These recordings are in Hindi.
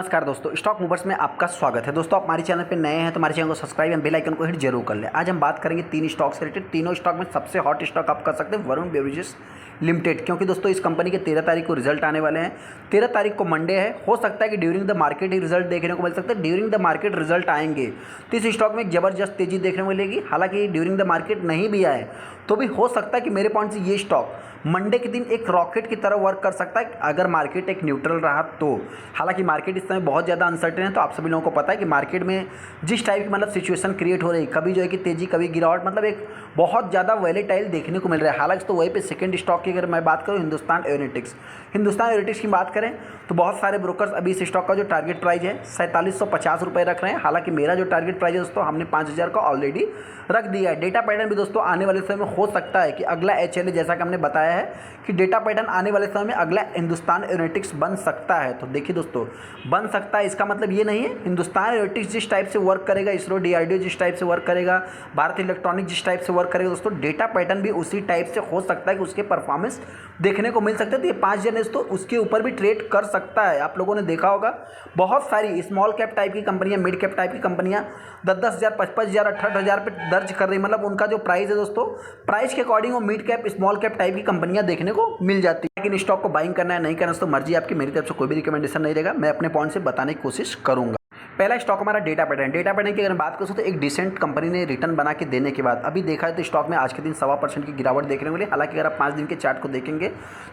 नमस्कार दोस्तों, स्टॉक मूवर्स में आपका स्वागत है। दोस्तों, आप हमारे चैनल पे नए हैं तो हमारे चैनल को सब्सक्राइब एंड बेल आइकन को हिट जरूर कर लें। आज हम बात करेंगे 3 स्टॉक से रिलेटेड। तीनों स्टॉक में सबसे हॉट स्टॉक आप कर सकते हैं वरुण बेवरेजेस लिमिटेड, क्योंकि दोस्तों इस कंपनी के 13 तारीख को रिजल्ट आने वाले हैं। 13 तारीख को मंडे है, हो सकता है कि during the market he result देखने को मिल सकता है। ड्यूरिंग द मार्केट रिजल्ट आएंगे तो इस स्टॉक में एक जबरदस्त तेजी देखने को मिलेगी। हालांकि ड्यूरिंग द मार्केट नहीं भी आए तो भी हो सकता है कि मेरे पॉइंट से ये स्टॉक मंडे के दिन एक रॉकेट की तरह वर्क कर सकता है अगर मार्केट एक न्यूट्रल रहा तो। हालांकि मार्केट इस समय बहुत ज़्यादा अनसर्टेन है, तो आप सभी लोगों को पता है कि मार्केट में जिस टाइप की सिचुएशन क्रिएट हो रही है, कभी जो है कि तेज़ी कभी गिरावट, एक बहुत ज़्यादा वैलेटाइल देखने को मिल रहा है। हालांकि तो वहीं पे सेकंड स्टॉक की अगर मैं बात करूँ हिंदुस्तान एरोनॉटिक्स की बात करें तो बहुत सारे ब्रोकर्स अभी इस स्टॉक का जो टारगेट प्राइस है 4750 रुपये रख रहे हैं। हालांकि मेरा जो टारगेट प्राइस है दोस्तों, हमने 5000 का ऑलरेडी रख दिया है। डेटा पैटर्न भी दोस्तों आने वाले समय में हो सकता है कि अगला HLA, जैसा कि हमने बताया है कि डेटा पैटर्न आने वाले समय में अगला हिंदुस्तान एरोनॉटिक्स बन सकता है। तो देखिए दोस्तों, बन सकता है इसका मतलब ये नहीं है हिंदुस्तान एरोनॉटिक्स जिस टाइप से वर्क करेगा, इसरो DRDO जिस टाइप से वर्क करेगा, भारत इलेक्ट्रॉनिक जिस टाइप से वर्क करेगा दोस्तों, डेटा पैटर्न भी उसी टाइप से हो सकता है कि उसके परफॉर्मेंस देखने को मिल सकते हैं। तो ये 5 जन दोस्तों उसके ऊपर भी ट्रेड कर सकता है। आप लोगों ने देखा होगा बहुत सारी स्मॉल कैप टाइप की कंपनियां, मिड कैप टाइप की कंपनियां 10-10 हज़ार, 55 हज़ार, 68 हज़ार पे दर्ज कर रही, उनका जो प्राइस है दोस्तों, प्राइस के अकॉर्डिंग वो mid cap small cap type की कंपनियां देखने को मिल जाती है। लेकिन स्टॉक को बाइंग करना है नहीं करना तो मर्जी आपकी, मेरी तरफ से कोई भी रिकमेंडेशन नहीं रहेगा। मैं अपने पॉइंट से बताने की कोशिश करूंगा। पहला स्टॉक हमारा डेटा पैटर्न की अगर बात करूँ तो एक डिसेंट कंपनी ने रिटर्न बना के देने के बाद अभी देखा है तो स्टॉक में आज के दिन 1.25% की गिरावट देखने को मिली। हालांकि अगर आप 5 दिन के चार्ट को देखेंगे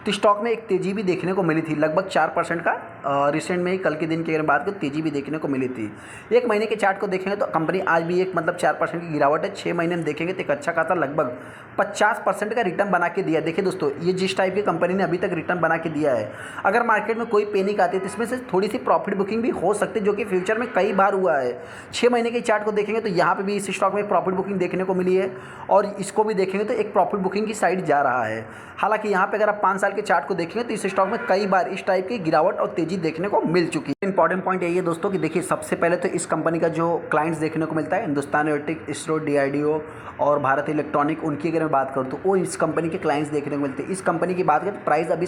तो स्टॉक में एक तेजी भी देखने को मिली थी, लगभग 4% का रिसेंट में ही कल के दिन की अगर बात करूँ तेजी भी देखने को मिली थी। 1 महीने के चार्ट को देखेंगे तो कंपनी आज भी एक 4% की गिरावट है। 6 महीने में देखेंगे तो एक अच्छा खासा लगभग 50% का रिटर्न बना के दिया। देखिए दोस्तों, ये जिस टाइप की कंपनी ने अभी तक रिटर्न बना के दिया है, अगर मार्केट में कोई पैनिक आती है तो इसमें से थोड़ी सी प्रॉफिट बुकिंग भी हो सकती है, जो कि फ्यूचर में कई बार हुआ है। 6 महीने के चार्ट को देखेंगे तो यहाँ पे भी इस स्टॉक में प्रॉफिट बुकिंग देखने को मिली है, और इसको भी देखेंगे तो एक प्रॉफिट बुकिंग की साइड जा रहा है। हालांकि यहाँ पे अगर आप 5 साल के चार्ट को देखेंगे तो इस स्टॉक में कई बार इस टाइप की गिरावट और तेजी देखने को मिल चुकी है। इंपॉर्टेंट पॉइंट यही है दोस्तों कि देखिए, सबसे पहले तो इस कंपनी का जो क्लाइंट्स देखने को मिलता है हिंदुस्तान एरोनॉटिक्स, इसरो, DRDO और भारत इलेक्ट्रॉनिक, उनकी अगर मैं बात करूँ तो वो इस कंपनी के क्लाइंट्स देखने को मिलते हैं। इस कंपनी की बात करें तो प्राइस अभी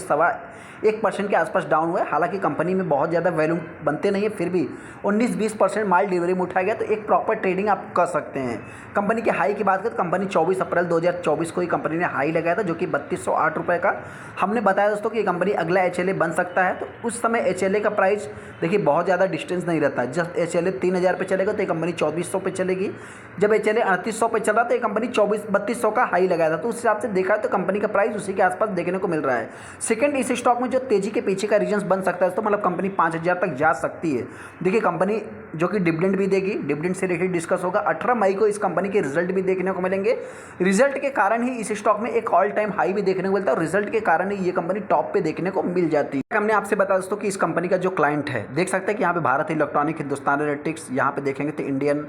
1% के आसपास डाउन हुआ है। हालांकि कंपनी में बहुत ज़्यादा वैल्यूम बनते नहीं है, फिर भी 19-20% माल डिलीवरी में उठाया गया, तो एक प्रॉपर ट्रेडिंग आप कर सकते हैं। कंपनी के हाई की बात करें तो कंपनी 24 अप्रैल 2024 को ही कंपनी ने हाई लगाया था, जो कि 3208 रुपये का। हमने बताया दोस्तों कि ये कंपनी अगला HLA बन सकता है। तो उस समय HLA का प्राइस देखिए बहुत ज़्यादा डिस्टेंस नहीं रहता। जब HLA 3000 पे चलेगा तो ये कंपनी 2400 पे चलेगी। जब HLA 3800 पे चल रहा तो ये कंपनी 3200 का हाई लगाया था। तो उस हिसाब से देखा है तो कंपनी का प्राइस उसी के आसपास देखने को मिल रहा है। सेकंड, इस स्टॉक में जो तेजी के पीछे का रीजन बन सकता है तो कंपनी 5000 तक जा सकती है। देखिए, कंपनी जो कि डिविडेंड भी देगी, डिविडेंड से रिलेटेड डिस्कस होगा। 18 मई को इस कंपनी के रिजल्ट भी देखने को मिलेंगे। रिजल्ट के कारण ही इस स्टॉक में एक ऑल टाइम हाई भी देखने को मिलता है, और रिजल्ट के कारण ही ये कंपनी टॉप पे देखने को मिल जाती है। हमने आपसे बताया दोस्तों कि इस कंपनी का जो क्लाइंट है, देख सकते हैं कि यहाँ पे भारत इलेक्ट्रॉनिक, हिंदुस्तान एरोनॉटिक्स, यहाँ पे देखेंगे तो इंडियन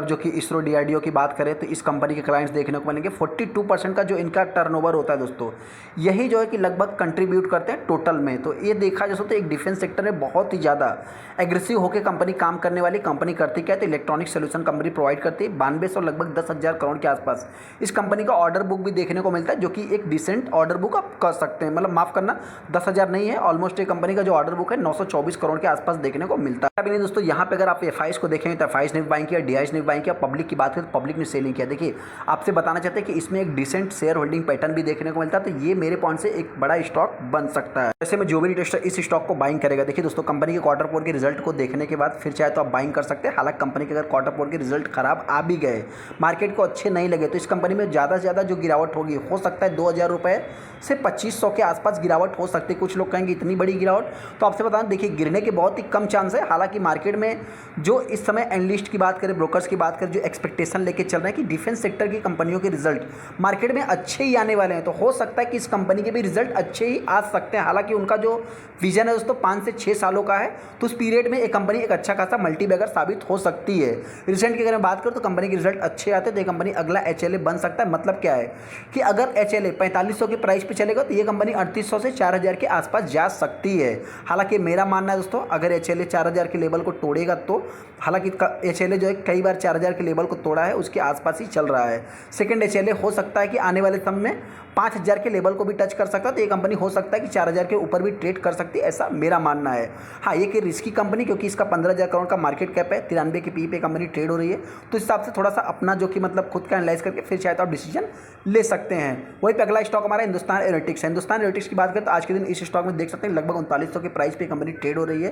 जो कि इसरो, DRDO की बात करें तो इस कंपनी के क्लाइंट्स देखने को मिलेंगे। 42% का जो इनका टर्नओवर होता है दोस्तों, यही जो है कि लगभग कंट्रीब्यूट करते हैं टोटल में। तो ये देखा जा सकता है एक डिफेंस सेक्टर में बहुत ही ज़्यादा एग्रेसिव होकर कंपनी काम करने वाली कंपनी करती क्या है तो इलेक्ट्रॉनिक सोल्यूशन कंपनी प्रोवाइड करती है। 9200 लगभग 10,000 करोड़ के आसपास इस कंपनी का ऑर्डर बुक भी देखने को मिलता है, जो कि एक डिसेंट ऑर्डर बुक आप कर सकते हैं। माफ़ करना, 10,000 नहीं है, ऑलमोस्ट एक कंपनी का जो ऑर्डर बुक है 924 करोड़ के आसपास देखने को मिलता है। अभी नहीं दोस्तों, यहाँ पे अगर आप FIs को देखेंगे तो FIs ने भी बाइंग किया, DIs ने भी बाइंग किया, पब्लिक की बात करें तो पब्लिक ने सेलिंग किया। देखिए, आपसे बताना चाहते हैं कि इसमें एक डिसेंट शेयर होल्डिंग पैटर्न भी देखने को मिलता है। तो ये मेरे पॉइंट से एक बड़ा स्टॉक बन सकता है। ऐसे में जो भी इन्वेस्टर इस स्टॉक को बाइंग करेगा, देखिए दोस्तों, कंपनी के क्वार्टर 4 के रिजल्ट को देखने के बाद फिर चाहे तो आप बाइंग कर सकते हैं। हालांकि कंपनी के अगर क्वार्टर 4 के रिजल्ट खराब आ भी गए, मार्केट को अच्छे नहीं लगे, तो इस कंपनी में ज़्यादा से ज़्यादा जो गिरावट होगी हो सकता है 2000 रुपये से 2500 के आसपास गिरावट हो सकती है। कुछ लोग कहेंगे इतनी बड़ी गिरावट, तो आपसे बताना देखिए गिरने के बहुत ही कम चांस है। हालांकि मार्केट में जो इस समय एनालिस्ट की बात करें, ब्रोकर्स की बात करें, जो एक्सपेक्टेशन लेके चल रहे हैं कि डिफेंस सेक्टर की कंपनियों के रिजल्ट मार्केट में अच्छे ही आने वाले हैं, तो हो सकता है कि इस कंपनी के भी रिजल्ट अच्छे ही आ सकते हैं। हालांकि उनका जो विजन है दोस्तों 5 से 6 सालों का है, तो उस पीरियड में एक कंपनी एक अच्छा खासा मल्टीबैगर साबित हो सकती है। रिसेंट की अगर मैं बात करूँ तो कंपनी के रिजल्ट अच्छे आते हैं तो ये कंपनी अगला HLA बन सकता है। मतलब क्या है कि अगर HLA 4500 के प्राइस पे चलेगा तो ये कंपनी 3800 से 4000 के आसपास जा सकती है। हालांकि मेरा मानना है दोस्तों, अगर HLA 4000 के लेवल को तोड़ेगा तो, हालांकि HLA जो है कई बार बार 4000 के लेवल को तोड़ा है, उसके आसपास ही चल रहा है। सेकंड HLA हो सकता है कि आने वाले समय में 5000 के लेवल को भी टच कर सकता है, तो ये कंपनी हो सकता है कि 4000 के ऊपर भी ट्रेड कर सकती है, ऐसा मेरा मानना है। हाँ, ये कि रिस्की कंपनी, क्योंकि इसका 15,000 करोड़ का मार्केट कैप है, 93 के पी पे कंपनी ट्रेड हो रही है, तो इस हिसाब से थोड़ा सा अपना जो कि मतलब खुद का एनालाइज करके फिर शायद आप डिसीजन ले सकते हैं। वहीं पे अगला स्टॉक हमारा हिंदुस्तान एरोनॉटिक्स है। हिंदुस्तान एरोनॉटिक्स की बात करें तो आज के दिन इस स्टॉक में देख सकते हैं लगभग 3900 के प्राइस पे कंपनी ट्रेड हो रही है।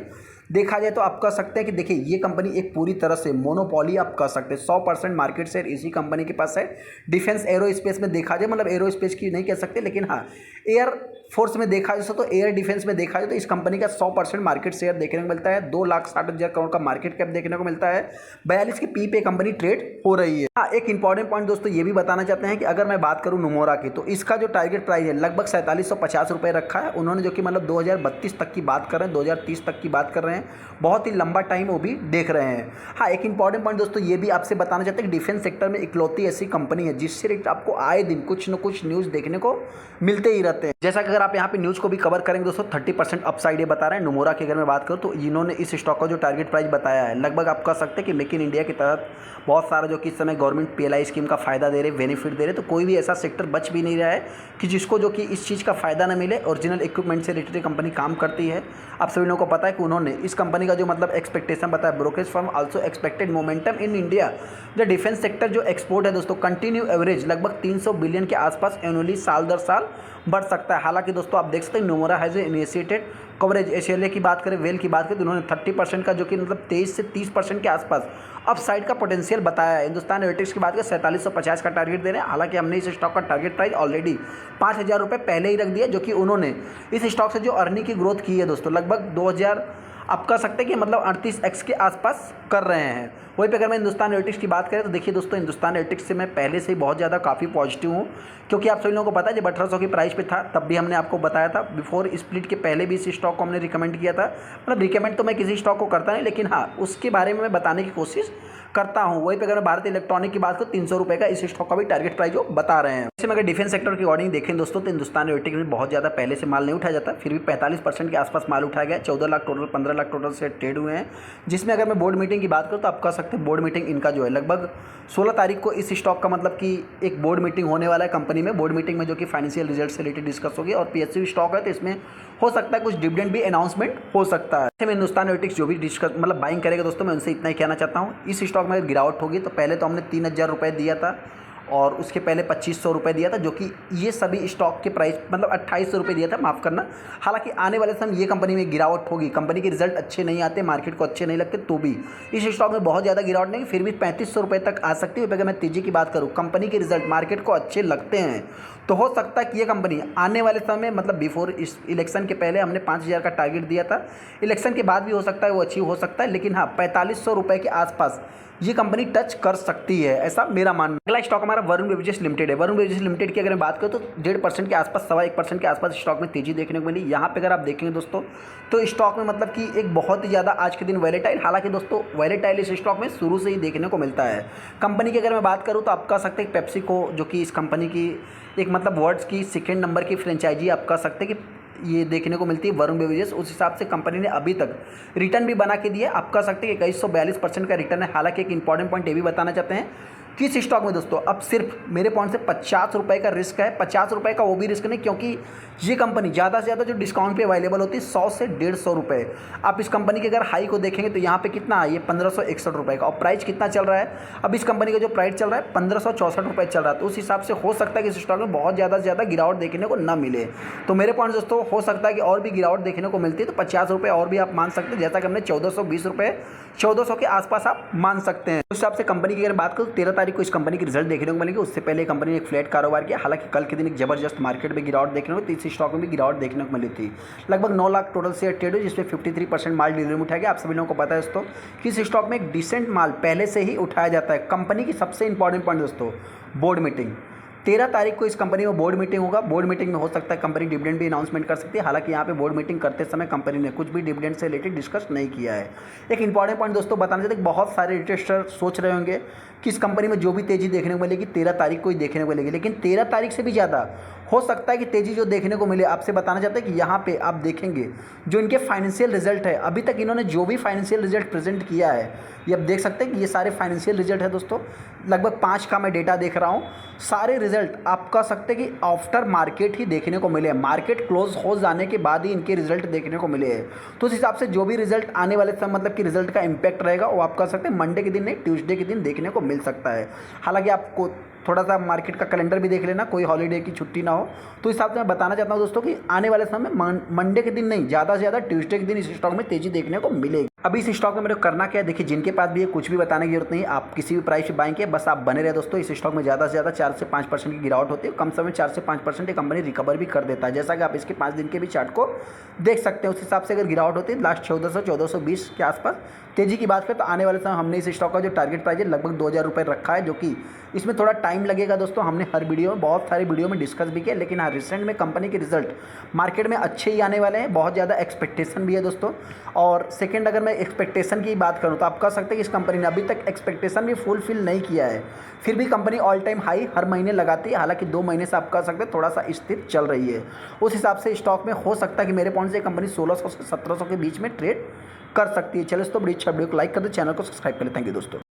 देखा जाए तो आप कह सकते हैं कि देखिए ये कंपनी एक पूरी तरह से मोनोपोली आप कह सकते हैं, 100% मार्केट शेयर इसी कंपनी के पास है। डिफेंस एरो स्पेस में देखा जाए, मतलब एरो स्पेस की नहीं कह सकते, लेकिन हाँ एयर फोर्स में देखा जाए तो एयर डिफेंस में देखा जाए तो इस कंपनी का 100% मार्केट शेयर देखने को मिलता है। 2,60,000 करोड़ का मार्केट कैप देखने को मिलता है। 42 की पी पे कंपनी ट्रेड हो रही है। हाँ, एक इंपॉर्टेंट पॉइंट दोस्तों ये भी बताना चाहते हैं कि अगर मैं बात करूं नोमोरा की, तो इसका जो टारगेट प्राइस है लगभग 4750 रुपये रखा है उन्होंने, जो कि मतलब 2032 तक की बात कर रहे हैं, 2030 तक की बात कर रहे हैं, बहुत ही लंबा टाइम वो भी देख रहे हैं। हाँ, एक इंपॉर्टेंट पॉइंट दोस्तों ये भी आपसे बताना चाहते हैं कि डिफेंस सेक्टर में इकलौती ऐसी कंपनी है जिससे रिलेटेड आपको आए दिन कुछ न कुछ न्यूज़ देखने को मिलते ही रहते हैं। जैसा कि अगर आप यहाँ पे न्यूज़ को भी कवर करेंगे दोस्तों, 30% अपसाइड ये बता रहे हैं। नोमोरा की अगर मैं बात करूँ तो इन्होंने इस स्टॉक का जो टारगेट प्राइस बताया है लगभग आप कह सकते हैं कि मेक इन इंडिया के तहत बहुत सारा जो कि इस समय गवर्नमेंट PLI स्कीम का फायदा दे रहे, बेनिफिट दे रहे, तो कोई भी ऐसा सेक्टर बच भी नहीं रहा है कि जिसको जो कि इस चीज़ का फायदा ना मिले। ओरिजिनल इक्विपमेंट से रिलेटेड कंपनी काम करती है। आप सभी लोगों को पता है कि उन्होंने इस कंपनी का जो मतलब एक्सपेक्टेशन बताया, brokerage firm also expected momentum in India. जो डिफेंस सेक्टर जो एक्सपोर्ट है दोस्तों, कंटिन्यू एवरेज लगभग 300 बिलियन के आसपास एनुअली साल दर साल बढ़ सकता है। हालांकि दोस्तों आप देख सकते हैं नोमोरा हैज इनिशिएटेड कवरेज। HLA की बात करें, वेल की बात करें तो उन्होंने 30% का जो कि मतलब 23 से 30% के आसपास अपसाइड का पोटेंशियल बताया है। हिंदुस्तान एरोनॉटिक्स की बात करें 4750 का टारगेट दे रहे हैं। हालांकि हमने इस स्टॉक का टारगेट प्राइस ऑलरेडी 5000 रुपये पहले ही रख दिया, जो कि उन्होंने इस स्टॉक से जो अर्निंग की ग्रोथ की है दोस्तों लगभग 2000 आप कह सकते हैं कि मतलब 38x के आसपास कर रहे हैं। वहीं पे अगर मैं हिंदुस्तान एरोनॉटिक्स की बात करें तो देखिए दोस्तों, हिंदुस्तान एरोनॉटिक्स से मैं पहले से ही बहुत ज़्यादा काफ़ी पॉजिटिव हूँ, क्योंकि आप सभी लोगों को पता है जब 1800 की प्राइस पे था तब भी हमने आपको बताया था। बिफोर स्प्लिट के पहले भी इस स्टॉक को हमने रिकमेंड किया था। मतलब रिकमेंड तो मैं किसी स्टॉक को करता नहीं, लेकिन हाँ उसके बारे में मैं बताने की कोशिश करता हूँ। वहीं पे अगर मैं भारत इलेक्ट्रॉनिक की बात करूँ 300 रुपये का इस स्टॉक का भी टारगेट प्राइस जो बता रहे हैं। जैसे मैं अगर डिफेंस सेक्टर की अकॉर्डिंग देखें दोस्तों, तो हिंदुस्तान एरोनॉटिक्स में बहुत ज़्यादा पहले से माल नहीं उठाया जाता, फिर भी 45% के आसपास माल उठाया गया। 14 लाख टोटल, 15 लाख टोटल से ट्रेड हुए हैं। जिसमें अगर मैं बोर्ड मीटिंग की बात करूँ तो आप कह सकते हैं बोर्ड मीटिंग इनका जो है लगभग 16 तारीख को इस स्टॉक का मतलब कि एक बोर्ड मीटिंग होने वाला है कंपनी में। बोर्ड मीटिंग में जो कि फाइनेंशियल रिजल्ट से रिलेटेड डिस्कस होगी, और PSU स्टॉक है तो इसमें हो सकता है कुछ डिविडेंड भी अनाउंसमेंट हो सकता है। मैं हिंदुस्तान एरोनॉटिक्स जो भी डिस्कस मतलब बाइंग करेगा दोस्तों, मैं उनसे इतना ही कहना चाहता हूँ, इस स्टॉक में गिरावट होगी तो पहले तो हमने 3000 रुपये दिया था और उसके पहले 2500 रुपये दिया था, जो कि ये सभी स्टॉक के प्राइस मतलब 2800 रुपये दिया था, माफ़ करना। हालांकि आने वाले समय ये कंपनी में गिरावट होगी, कंपनी के रिजल्ट अच्छे नहीं आते, मार्केट को अच्छे नहीं लगते, तो भी इस स्टॉक में बहुत ज़्यादा गिरावट नहीं, फिर भी 3500 रुपये तक आ सकती है। अगर मैं तेजी की बात करूँ, कंपनी के रिजल्ट मार्केट को अच्छे लगते हैं तो हो सकता है कि ये कंपनी आने वाले समय मतलब बिफोर इस इलेक्शन के पहले हमने 5000 का टारगेट दिया था, इलेक्शन के बाद भी हो सकता है वो अचीव हो सकता है, लेकिन हाँ 4500 रुपये के आसपास ये कंपनी टच कर सकती है, ऐसा मेरा मानना है। अगला स्टॉक हमारा वरुण बेवरेजेस लिमिटेड है। वरुण बेवरेजेस लिमिटेड की अगर मैं बात करूँ तो 1.5% के आसपास, 1.25% के आसपास स्टॉक में तेजी देखने को मिली। यहाँ पे अगर आप देखेंगे दोस्तों तो स्टॉक में मतलब कि एक बहुत ही ज़्यादा आज के दिन वैलेटाइल, हालांकि दोस्तों वैलेटाइल इस स्टॉक में शुरू से ही देखने को मिलता है। कंपनी की अगर मैं बात करूँ तो आप कह सकते हैं पेप्सिको जो कि इस कंपनी की एक मतलब वर्ल्ड्स की 2nd नंबर की फ्रेंचाइजी आप कह सकते हैं कि ये देखने को मिलती है वरुण बेवरेजेस। उस हिसाब से कंपनी ने अभी तक रिटर्न भी बना के दिया, आप कह सकते हैं कि 2142% का रिटर्न है। हालांकि एक इंपॉर्टेंट पॉइंट ये भी बताना चाहते हैं कि इस स्टॉक में दोस्तों अब सिर्फ मेरे पॉइंट से 50 रुपये का रिस्क है। 50 रुपये का वो भी रिस्क नहीं, क्योंकि ये कंपनी ज़्यादा से ज़्यादा जो डिस्काउंट पे अवेलेबल होती है 100 से 150 रुपये। आप इस कंपनी के अगर हाई को देखेंगे तो यहाँ पे कितना है, ये 1561 रुपये का, और प्राइस कितना चल रहा है अब इस कंपनी का जो प्राइस चल रहा है 1564 रुपये चल रहा है। तो उस हिसाब से हो सकता है कि इस स्टॉक में बहुत ज़्यादा से ज़्यादा गिरावट देखने को ना मिले। तो मेरे पॉइंट दोस्तों हो सकता है कि और भी गिरावट देखने को मिलती है तो 50 रुपये और भी आप मान सकते हैं, जैसा कि हमने 1420 रुपये 1400 के आसपास आप मान सकते हैं। उस हिसाब से कंपनी की अगर बात करूँ 13 तारीख को इस कंपनी की रिजल्ट देखने को मिलेगी। उससे पहले कंपनी ने एक फ्लैट कारोबार किया, हालांकि कल के दिन एक जबरदस्त मार्केट में गिरावट देखने को, इस स्टॉक में भी गिरावट देखने को मिली थी। लगभग 9 लाख टोटल शेयर ट्रेड हुई, जिसमें 53% माल डिलीवरी में उठाया गया। आप सभी लोगों को पता है दोस्तों कि इस स्टॉक में एक डिसेंट माल पहले से ही उठाया जाता है। कंपनी की सबसे इंपॉर्टेंट पॉइंट दोस्तों बोर्ड मीटिंग, 13 तारीख को इस कंपनी में बोर्ड मीटिंग होगा। बोर्ड मीटिंग में हो सकता है कंपनी डिविडेंड भी अनाउंसमेंट कर सकती है। हालांकि यहाँ पे बोर्ड मीटिंग करते समय कंपनी ने कुछ भी डिविडेंड से रिलेटेड डिस्कस नहीं किया है। एक इंपॉर्टेंट पॉइंट दोस्तों बताना चाहते हैं, बहुत सारे इन्वेस्टर सोच रहे होंगे कि इस कंपनी में जो भी तेज़ी देखने को मिलेगी 13 तारीख को ही देखने को मिलेगी, लेकिन 13 तारीख से भी ज़्यादा हो सकता है कि तेज़ी जो देखने को मिले। आपसे बताना चाहते हैं कि यहाँ पे आप देखेंगे जो इनके फाइनेंशियल रिजल्ट है, अभी तक इन्होंने जो भी फाइनेंशियल रिजल्ट प्रेजेंट किया है, ये आप देख सकते हैं कि ये सारे फाइनेंशियल रिजल्ट है दोस्तों। लगभग 5 का मैं डेटा देख रहा हूँ। सारे रिजल्ट आप कह सकते हैं कि आफ्टर मार्केट ही देखने को मिले हैं, मार्केट क्लोज हो जाने के बाद ही इनके रिजल्ट देखने को मिले हैं। तो उस हिसाब से जो भी रिजल्ट आने वाले समय मतलब कि रिजल्ट का इम्पैक्ट रहेगा वो आप कह सकते हैं मंडे के दिन नहीं, ट्यूसडे के दिन देखने को मिल सकता है। हालांकि आपको थोड़ा सा मार्केट का कैलेंडर भी देख लेना, कोई हॉलीडे की छुट्टी ना हो। तो इस हिसाब से मैं बताना चाहता हूं दोस्तों कि आने वाले समय में मंडे के दिन नहीं, ज़्यादा से ज़्यादा ट्यूसडे के दिन इस स्टॉक में तेज़ी देखने को मिलेगी। अभी इस स्टॉक में मेरे को करना क्या है, देखिए जिनके पास भी है कुछ भी बताने की जरूरत नहीं, आप किसी भी प्राइस पे बाइंग किए, बस आप बने रहे दोस्तों। इस स्टॉक में ज़्यादा से ज़्यादा 4 से 5% की गिरावट होती है, कम समय 4 से 5% ये कंपनी रिकवर भी कर देता है। जैसा कि आप इसके 5 दिन के भी चार्ट को देख सकते हैं, उस हिसाब से अगर गिरावट होती है लास्ट 1400-1420 के आसपास तेज़ी की बात करें तो आने वाले समय हमने इस स्टॉक का जो टारगेट प्राइस है लगभग 2000 रुपये रखा है, जो कि इसमें थोड़ा टाइम लगेगा दोस्तों। हमने हर वीडियो में बहुत सारी वीडियो में डिस्कस भी किया, लेकिन हाँ रिसेंट में कंपनी के रिजल्ट मार्केट में अच्छे ही आने वाले हैं, बहुत ज़्यादा एक्सपेक्टेशन भी है दोस्तों। और सेकंड अगर मैं एक्सपेक्टेशन की बात करूँ तो आप कह सकते हैं कि इस कंपनी ने अभी तक एक्सपेक्टेशन भी फुलफिल नहीं किया है, फिर भी कंपनी ऑल टाइम हाई हर महीने लगाती है। हालांकि 2 महीने से आप कह सकते हैं थोड़ा सा स्थिर चल रही है। उस हिसाब से स्टॉक में हो सकता है कि मेरे पॉइंट से कंपनी 1600 से 1700 के बीच में ट्रेड कर सकती है। चलो दोस्तों, बड़ी अच्छा वीडियो को लाइक कर दो, चैनल को सब्सक्राइब कर ले। थैंक यू दोस्तों।